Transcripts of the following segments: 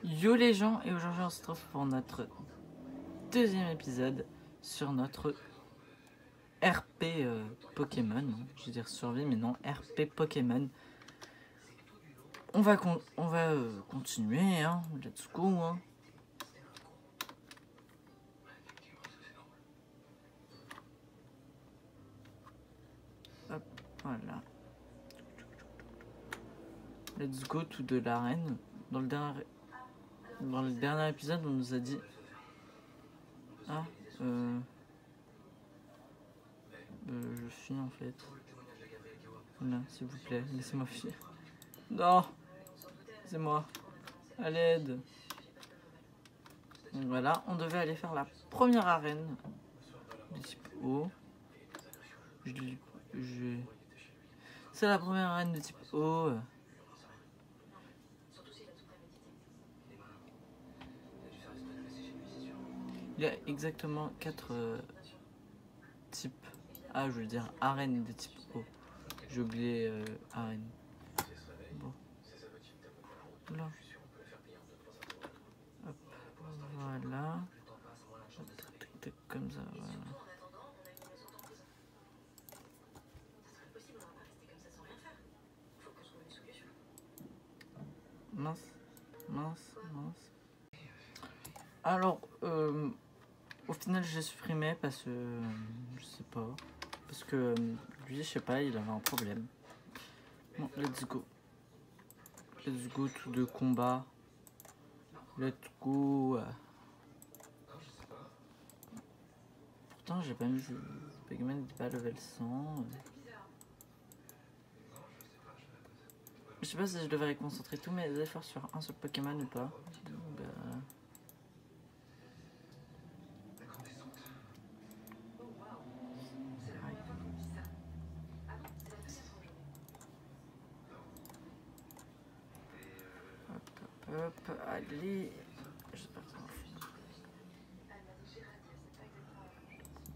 Yo les gens, et aujourd'hui on se retrouve pour notre deuxième épisode sur notre RP Pokémon. Je veux dire survie, mais non, RP Pokémon. On va continuer, hein, let's go. Hein. Hop, voilà. Let's go to de l'arène. Dans le dernier épisode, on nous a dit... Ah, je fuis en fait. Voilà, s'il vous plaît, laissez-moi fuir. Non, c'est moi. À l'aide. Donc voilà, on devait aller faire la première arène de type O. C'est la première arène de type O. Il y a exactement 4 types. Ah, je veux dire arène de type O. J'ai oublié arène. Bon. Là. Hop. Voilà. Comme ça, voilà. Mince. Alors, au final, j'ai supprimé parce que je sais pas. Parce que lui, je sais pas, il avait un problème. Bon, let's go. Let's go to the combat. Let's go. Pourtant, j'ai pas mis Pokémon n'est pas level 100. Je sais pas si je devrais concentrer tous mes efforts sur un seul Pokémon ou pas. Hop, allez. J'espère que ça va faire.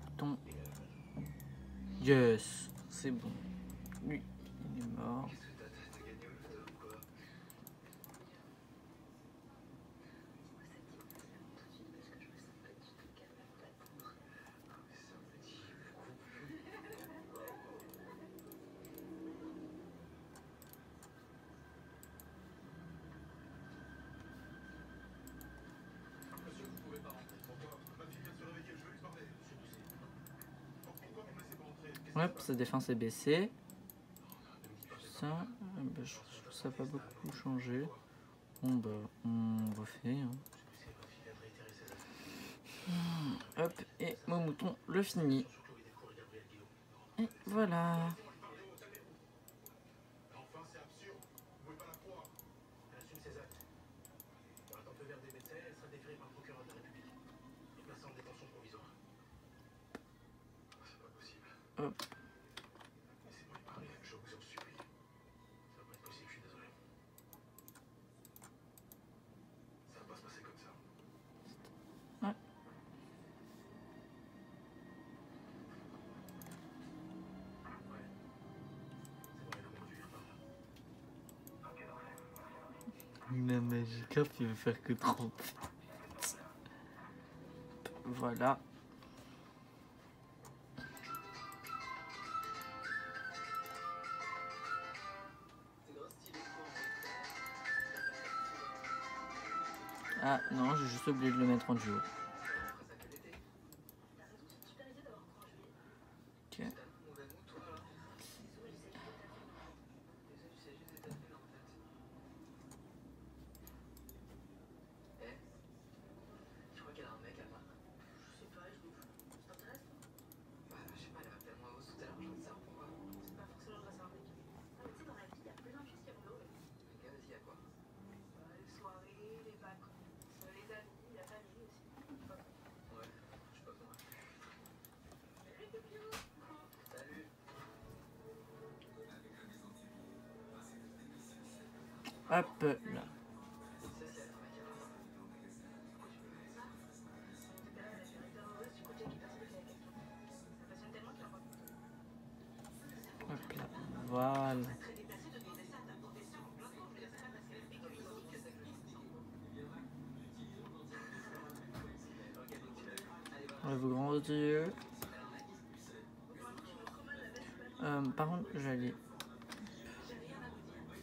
Bouton. Yes, c'est bon. Lui, il est mort. Hop, sa défense est baissée. Ça, je trouve ça n'a pas beaucoup changé. Bon bah, on refait. Hein. Hop, et mon mouton le finit. Et voilà. Hop. Ouais. La Magikarp, il veut faire que 30. Voilà. Ah non, j'ai juste oublié de le mettre en duo. Ok. Hop là. Hop là. Voilà. Lève vos grands yeux. Par contre, j'allais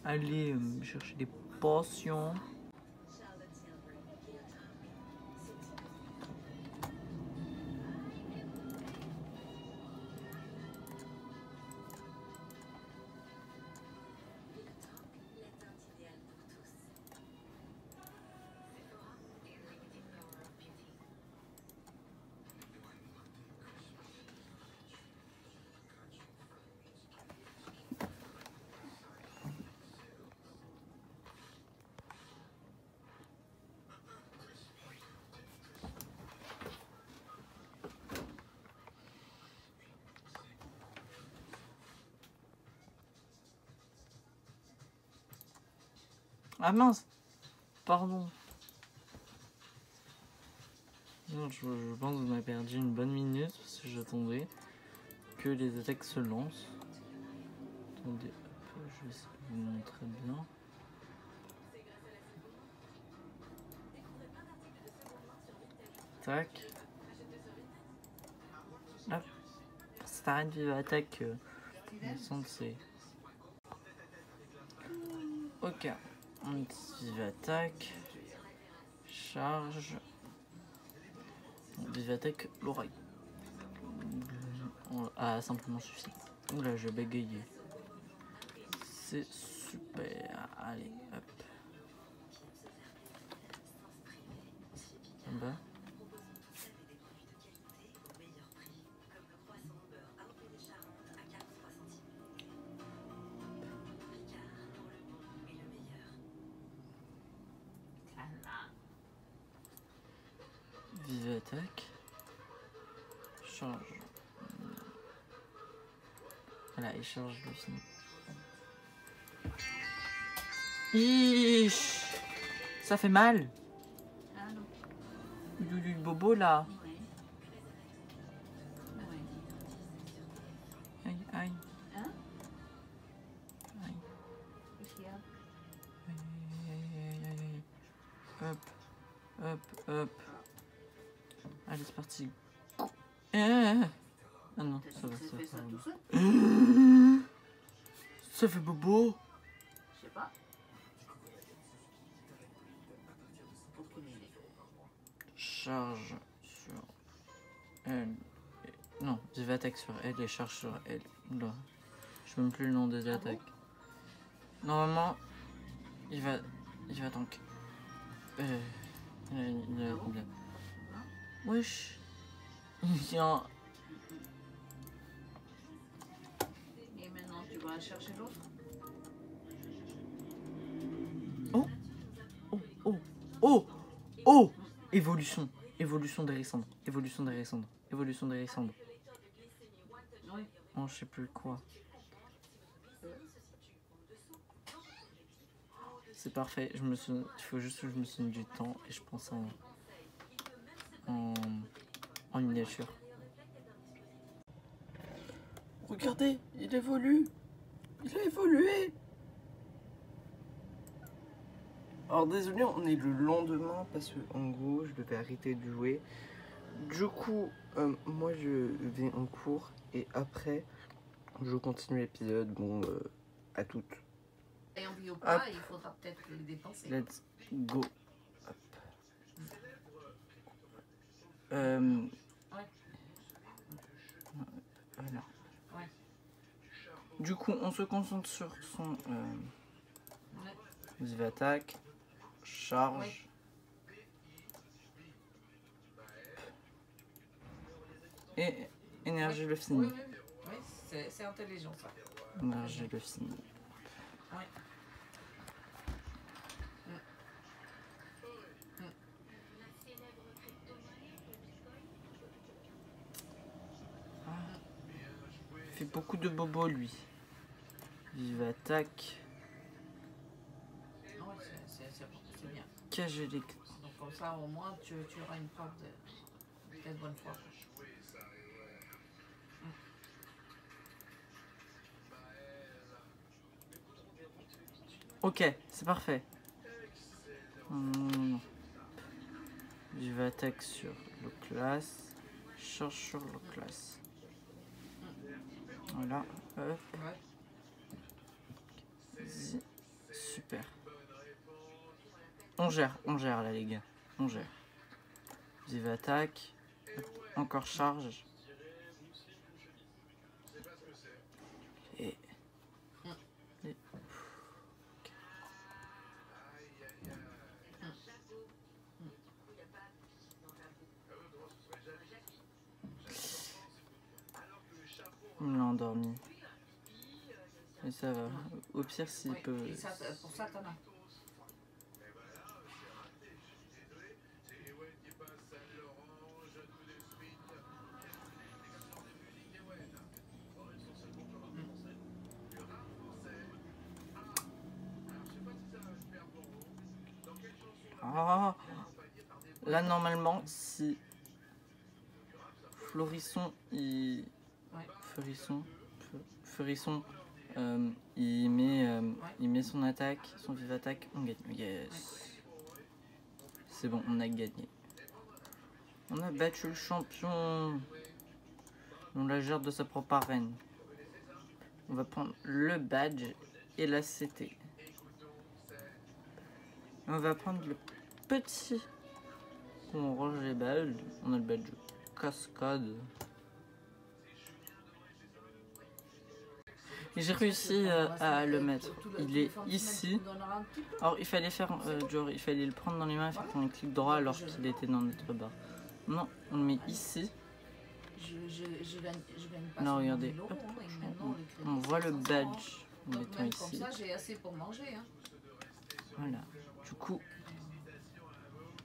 aller chercher des potions. Ah mince, pardon. Non, je pense que vous m'avez perdu une bonne minute parce que j'attendais que les attaques se lancent. Attendez, hop, je vais essayer de vous montrer bien. Tac. Hop. Ça t'arrête de vive attaque. Le centre c'est. Ok. On vive attaque. Charge. Vive attaque l'oreille. Ah, simplement suffit. Oula, je vais bégayer. C'est super. Allez, hop. En bas. Vive attaque. Charge. Voilà, et charge le film. Iiiiich. Ça fait mal. Allô. Du bobo là. Ouais. Ouais. Aïe, aïe. Hein? Aïe. Qu'est-ce qu'il y a? Aïe. Hop, hop, hop. Allez, c'est parti. Ah non, ça va, Ça fait ça tout seul? Ça fait bobo. Je sais pas. Aucune idée. Charge sur elle. Non, vive attaque sur elle et charge sur elle. Là. Je sais même plus le nom des attaques. Normalement, il va donc. Wesh. Il vient. Et maintenant, tu vas chercher l'autre? Oh. Évolution. Évolution d'Érissandre. Évolution d'Érissandre. Évolution d'Érissandre. Oui. Oh, je sais plus quoi. C'est parfait. Il faut juste que je me souvienne du temps et je pense en miniature. Regardez, il évolue. Il a évolué. Alors désolé, on est le lendemain parce que en gros, je devais arrêter de jouer. Du coup, moi je vais en cours et après, je continue l'épisode. Bon, à toutes. Et on vit au pas, il faudra peut-être les dépenser. Let's go. Hop. Ouais. Voilà. Ouais. Du coup, on se concentre sur son Ouais. vive attaque, charge. Et énergie le fini. Oui, c'est intelligent ça. Énergie le fini. Ouais. Il fait beaucoup de bobos lui. Vive attaque. Ah ouais, c'est bien. Cage électrique. Donc comme ça, au moins, tu auras une preuve de bonne foi. Ok, c'est parfait. Non. Vive attaque sur le classe. charge sur le classe. Voilà, hop. Ouais. Vas-y. Super. On gère là les gars. On gère. Vive attaque. Hop, encore charge. Et... et- Il me l'a endormi. Mais ça va. Au pire s'il Ouais. peut... Et ça, pour ça, t'en as. Ah, là normalement si Florisson il Ouais. Florisson il met son attaque, son vive attaque, on gagne. Yes. C'est bon, on a gagné. On a battu le champion. On la gère de sa propre arène. On va prendre le badge et la CT. On va prendre le petit. On range les badges. On a le badge cascade. Et j'ai réussi à le mettre. Il est ici. Alors il fallait faire genre il fallait le prendre dans les mains et faire un clic droit alors qu'il était dans notre barre. Non, on le met ici. Je gagne pas. Non, sur regardez, mon vélo, hop, hein, et maintenant, les crédits, on voit le c'est 500 €. badge. En Donc mettant même ici. comme ça, j'ai assez pour manger. Hein. Voilà. Du coup,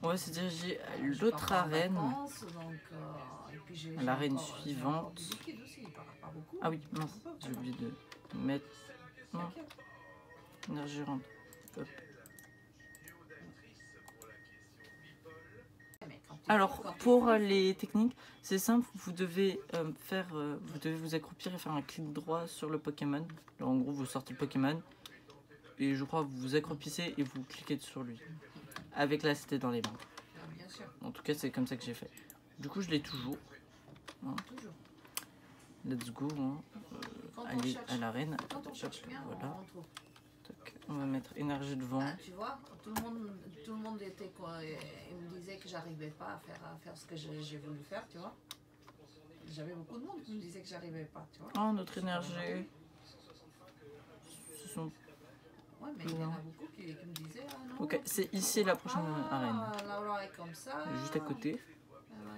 on va se diriger à l'autre arène. Vacances, donc, et puis À l'arène j'ai encore suivante. du liquide aussi, pas beaucoup. Ah oui, mince, j'ai oublié de mettre. Non, T'inquiète. énergie rentre. Hop. Mais quand tu- Alors, quand tu pour fais- les techniques, c'est simple, vous devez vous accroupir et faire un clic droit sur le Pokémon. Alors, en gros, vous sortez le Pokémon et je crois que vous vous accroupissez et vous cliquez sur lui avec la CT dans les mains. Ah, bien sûr, En tout cas, c'est comme ça que j'ai fait. Du coup, je l'ai toujours. toujours. Let's go. Hein. Quand on Aller cherche- à l'arène. Quand on cherche bien, Voilà. on trouve. Tac. On va mettre énergie devant. Ah, tu vois, tout le monde était quoi, il me disait que j'arrivais pas à faire ce que j'ai voulu faire, tu vois. J'avais beaucoup de monde qui me disait que j'arrivais pas, tu vois. Oh, notre énergie. Ce sont... Ouais, mais il y en a beaucoup qui me disaient ah non. Ok, c'est ici la prochaine arène. La loi est comme ça. Juste à côté.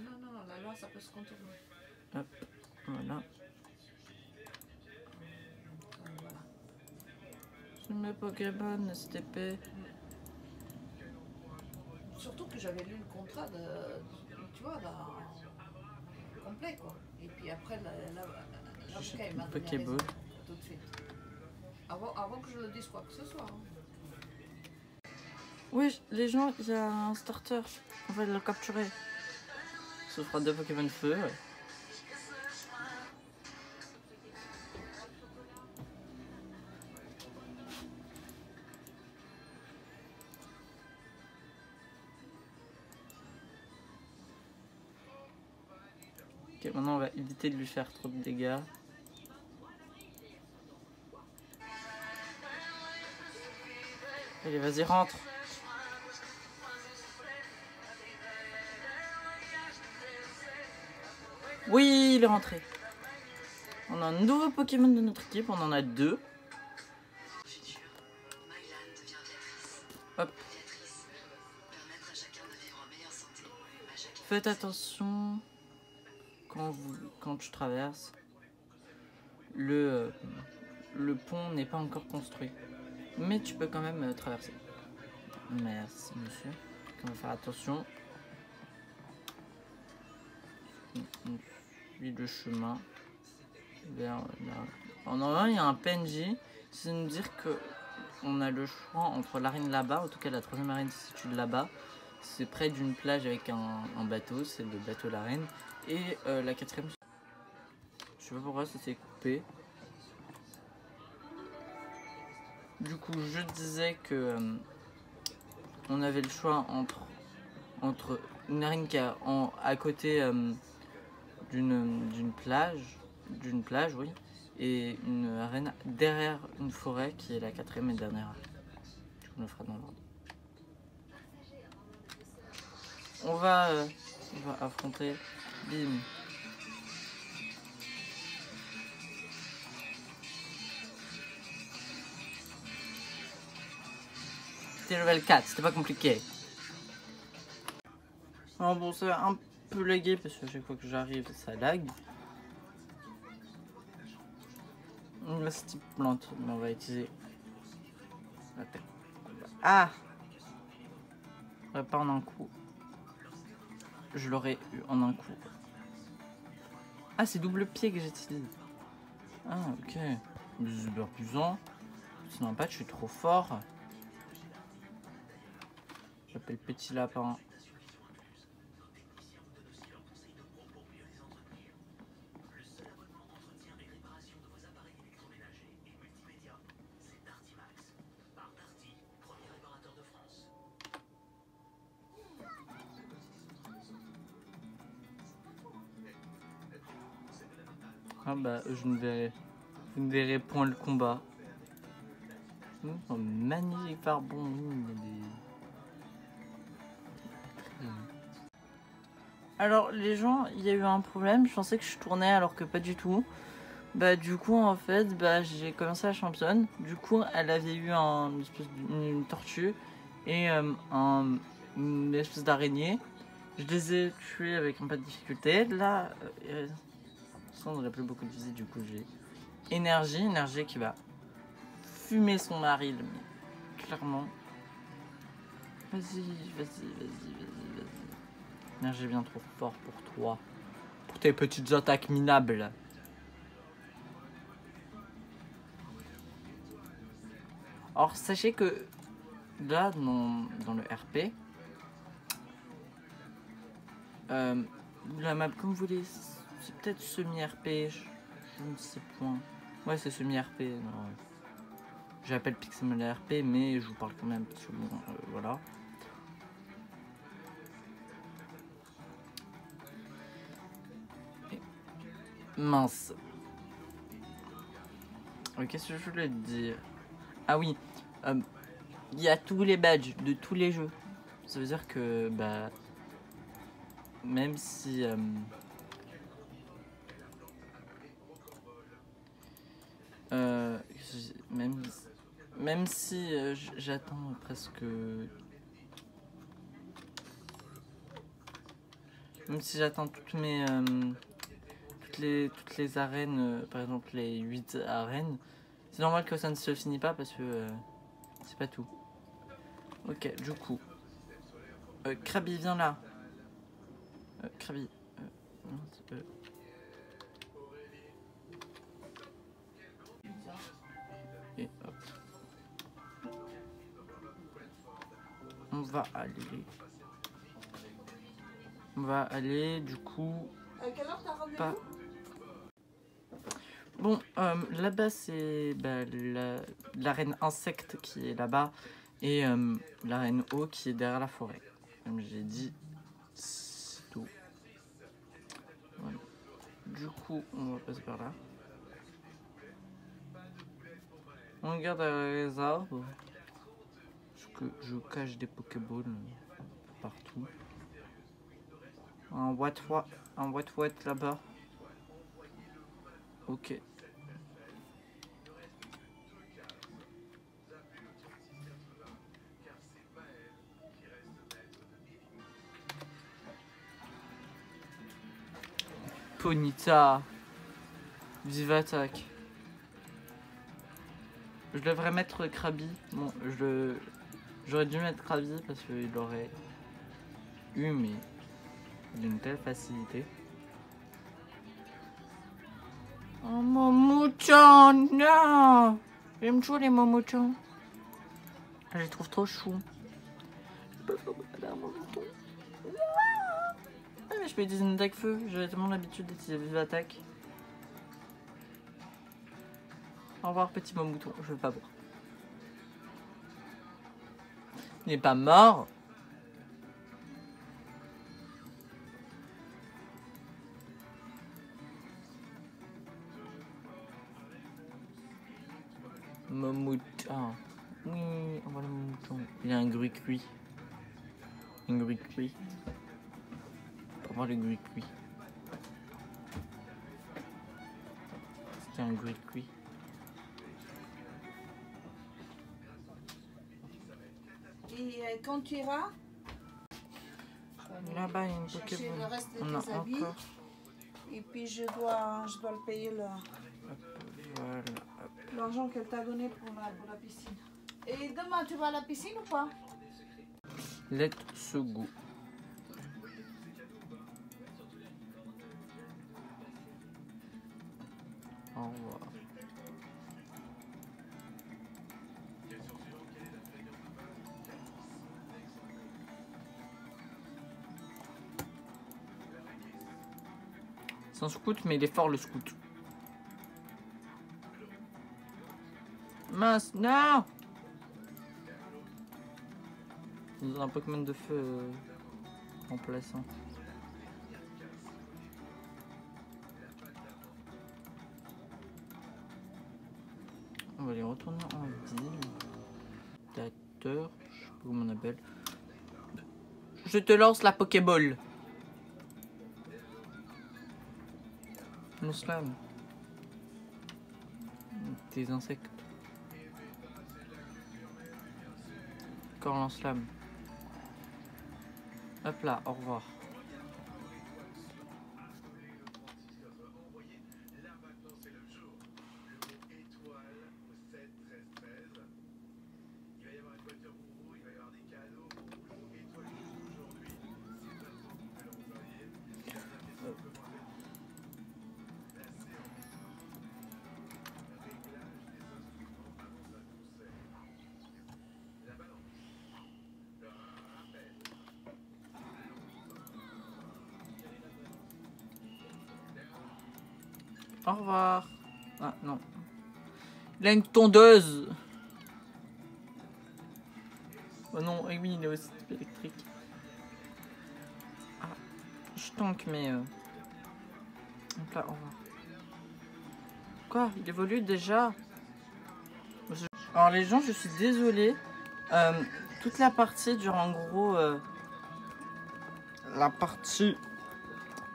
Non, la loi ça peut se contourner. Hop, voilà. Voilà. C'est mes Pokémon, STP. Surtout que j'avais lu le contrat tu vois, complet quoi. Et puis après, l'avocat il m'a donné Pokéball. raison tout de suite. Avant que je le dise quoi que ce soit. Hein. Oui, les gens, il y a un starter. On va le capturer. Ça fera 2 Pokémon feu. Ok, maintenant on va éviter de lui faire trop de dégâts. Allez, vas-y, rentre. Oui, il est rentré. On a un nouveau Pokémon de notre équipe, on en a 2. Hop. Faites attention quand tu traverses. Le pont n'est pas encore construit. Mais tu peux quand même traverser. Merci monsieur. On va faire attention. On suit le chemin vers là. En normalement il y a un PNJ. C'est nous dire que on a le choix entre l'arène là-bas, en tout cas la troisième arène se situe là-bas. C'est près d'une plage avec un bateau, c'est le bateau l'arène. Et la quatrième, je sais pas pourquoi ça s'est coupé. Du coup, je disais que on avait le choix entre une arène qui est à côté d'une plage, oui, et une arène derrière une forêt qui est la 4e et dernière arène. On le fera dans l'ordre. On va affronter Bim. C'était level 4, c'était pas compliqué. Alors bon, c'est un peu lagué parce que chaque fois que j'arrive, ça lag. Là, c'est type plante, mais on va utiliser la tête. Ah! Pas en un coup. Je l'aurais eu en un coup. Ah, c'est double pied que j'utilise. Ah, ok. Super puissant. Sinon, pas, je suis trop fort. J'appelle Petit Lapin. Ah bah, vous ne verrez point le combat. Oh, magnifique Farbon. Alors les gens, il y a eu un problème, je pensais que je tournais alors que pas du tout. Bah du coup en fait, bah j'ai commencé la championne. Du coup elle avait eu une tortue et une espèce d'araignée. Je les ai tués avec un pas de difficulté. Là, on n'aurait plus beaucoup de visite, du coup j'ai énergie qui va fumer son mari, clairement. Vas-y. Énergie bien trop fort pour toi. Pour tes petites attaques minables. Alors sachez que là dans le RP, la map comme vous voulez, c'est peut-être semi-RP, je ne sais point. Ouais, c'est semi-RP. J'appelle Pixelmon RP, mais je vous parle quand même parce que bon, voilà. Mince. Qu'est-ce que je voulais te dire? Ah oui, il y a tous les badges de tous les jeux. Ça veut dire que bah même si même si j'attends presque, même si j'attends toutes les arènes, par exemple les 8 arènes, c'est normal que ça ne se finit pas parce que c'est pas tout. Ok, du coup, Krabi, viens là. Krabi. Et hop. On va aller du coup. Quelle heure t'as rendez-vous? Pas. Bon, là-bas c'est bah, l'arène insecte qui est là-bas et l'arène eau qui est derrière la forêt. Comme j'ai dit, c'est tout. Voilà. Du coup, on va passer par là. On regarde les arbres. Parce que je cache des Pokéballs partout. Un What là-bas. Ok. Ponyta. Vive attaque. Je devrais mettre Krabi. Bon, j'aurais dû mettre Krabi parce qu'il aurait eu, mais d'une telle facilité. Oh, Momouchan, non! J'aime toujours les Momouchans. Je les trouve trop choux. Je peux faire de la Momouchon. Ah, mais je peux utiliser une attaque feu. J'avais tellement l'habitude d'utiliser vive attaque. Au revoir, petit Momouton. Je veux pas voir. Il n'est pas mort. Mammouth. Ah. Oui, on voit le mouton. Il y a un gruy cuit. Un gruy cuit. On va voir le gruy cuit. C'était un gruy cuit. Et quand tu iras, Là-bas, il y a une chercher Pokéball. le reste de On a tes habits. encore. Et puis je dois le payer Voilà. l'argent qu'elle t'a donné pour la piscine. Et demain, tu vas à la piscine ou pas? Let's go. Au revoir. C'est un scout, mais il est fort le scout. Mince, non! Ils ont un Pokémon de feu remplaçant. On va les retourner en ville. Dateur, je sais pas comment on appelle. Je te lance la Pokéball. Mon slam. Des insectes. Encore lance-flamme. Hop là, au revoir. Au revoir. Ah non. Il a une tondeuse. Oh non, et oui, il est aussi électrique. Ah, je tank, mais... Donc là, au revoir. Quoi? Il évolue déjà? Alors les gens, je suis désolée. Toute la partie dure en gros... la partie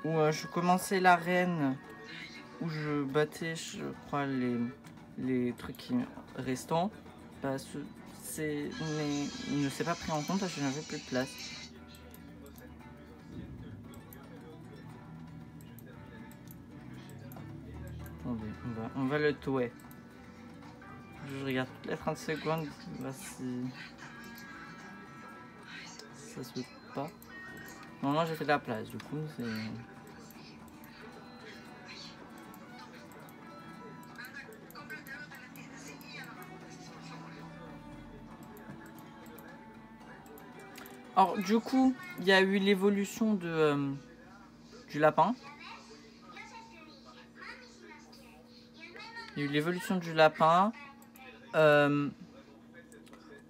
où je commençais l'arène, où je battais, je crois, les trucs restants. Bah, mais il ne s'est pas pris en compte parce que je n'avais plus de place. Attendez, on va le touer. Je regarde toutes les 30 secondes, voir si ça se fait pas. Non, j'ai fait de la place, du coup, c'est... Alors, du coup, il y a eu l'évolution du lapin. Il y a eu l'évolution du lapin. On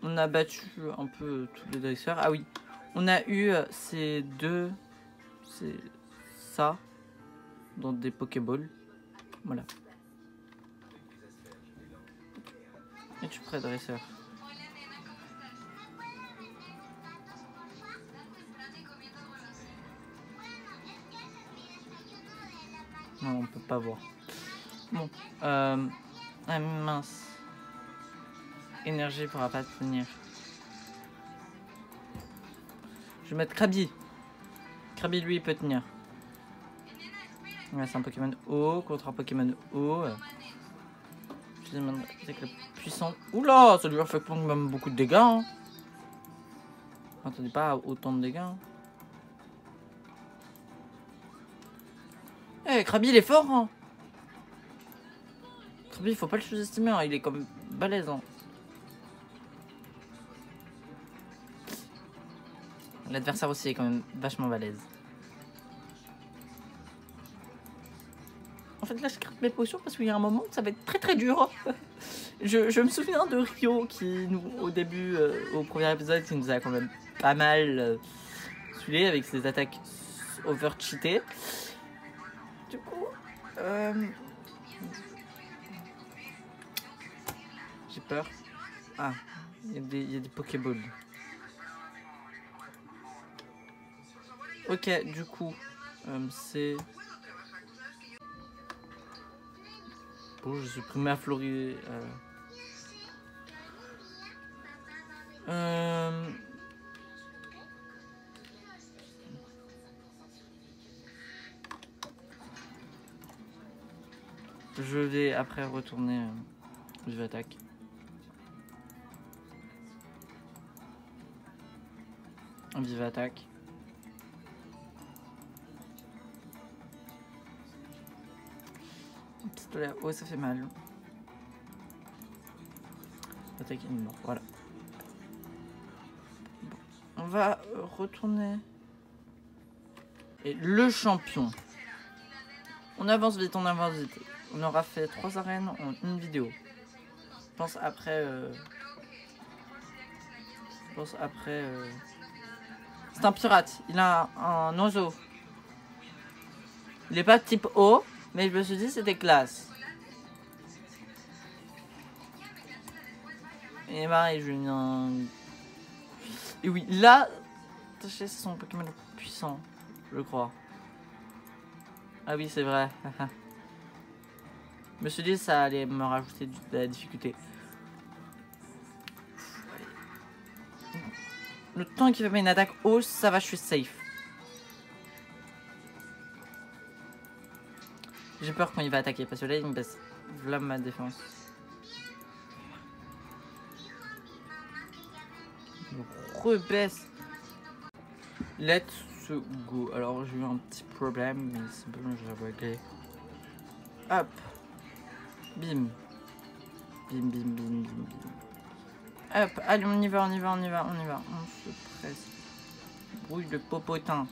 a battu un peu tous les dresseurs. Ah oui, on a eu ces deux... C'est ça. Dans des Pokéballs. Voilà. Es-tu prêt, dresseur? Non, on peut pas voir. Bon. Ah mince. Énergie pourra pas tenir. Je vais mettre Krabi. Krabi, lui, il peut tenir. Ouais, c'est un Pokémon eau contre un Pokémon eau. Je sais même c'est que puissant. Oula, ça lui a fait quand même beaucoup de dégâts. Hein. Attendez pas autant de dégâts. Hein. Eh, Krabi, il est fort. Hein. Krabi, il faut pas le sous-estimer. Hein. Il est comme balèze. Hein. L'adversaire aussi est quand même vachement balèze. En fait, là, je craque mes potions parce qu'il y a un moment où ça va être très très dur. je me souviens de Rio qui, au début, au premier épisode, qui nous a quand même pas mal saoulé avec ses attaques over-cheatées. Du coup, J'ai peur. Ah, il y a des Pokéballs. Ok, du coup, c'est... Bon, je suis primé à Floride. Je vais après retourner Vive Attaque. Vive Attaque. Pistolet. Oh, ça fait mal. Attaque est mort. Voilà. Bon. On va retourner. Et le champion. On avance vite, on avance vite. On aura fait 3 arènes en une vidéo. Je pense après... C'est un pirate. Il a un oiseau. Il est pas type O, mais je me suis dit c'était classe. Et pareil, je lui ai un... Et oui, là... C'est son Pokémon le plus puissant, je crois. Ah oui, c'est vrai. Je me suis dit ça allait me rajouter de la difficulté. Le temps qu'il fait une attaque hausse, ça va, je suis safe. J'ai peur quand il va attaquer parce que là il me baisse. Voilà ma défense. Il me rebaisse. Let's go. Alors j'ai eu un petit problème, mais c'est bon, j'ai réglé. Hop. Bim. Bim, bim, bim, bim, bim. Hop, allez, on y va, on y va, on y va, on y va. On se presse. Brouille de popotin.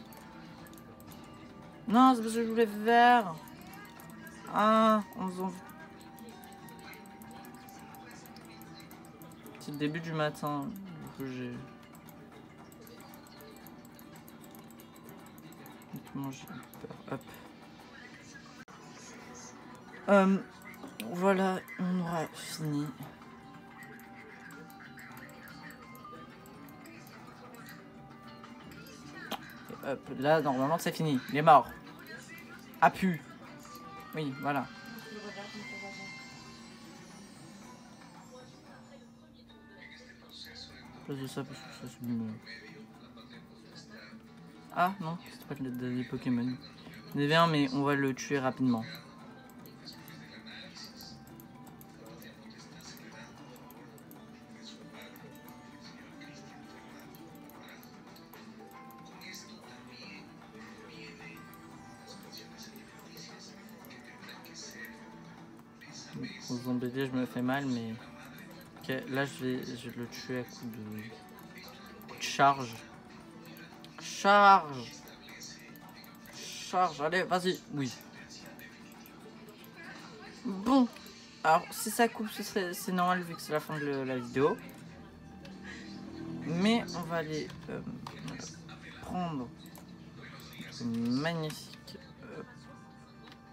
Non, c'est parce que je voulais faire. Ah, on s'en... C'est le début du matin que j'ai... Comment j'ai peur. Hop. Voilà, on aura fini. Et hop, là, normalement, c'est fini. Il est mort. A pu. Oui, voilà. Place de ça parce que ça c'est mieux. Ah non, c'est pas des Pokémon. Il y en avait un, mais on va le tuer rapidement. Aux embêter, je me fais mal, mais... Ok, là je vais le tuer à coup de charge. Charge! Charge, allez, vas-y. Oui. Bon. Alors, si ça coupe, c'est normal vu que c'est la fin de la vidéo. Mais on va aller prendre magnifique,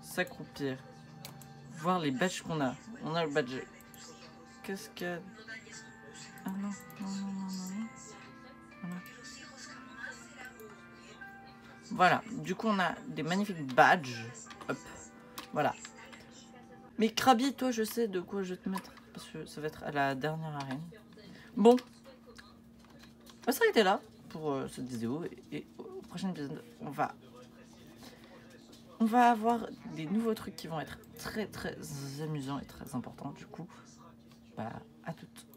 s'accroupir, voir les badges qu'on a. On a le badge. Qu'est-ce qu'il y a? Ah non, non, non, non, non. Voilà. Voilà, du coup on a des magnifiques badges. Hop, voilà. Mais Krabi, toi je sais de quoi je vais te mettre. Parce que ça va être à la dernière arène. Bon. On va s'arrêter là pour cette vidéo. Et au prochain épisode, on va avoir des nouveaux trucs qui vont être très très amusants et très importants. Du coup, bah à toutes.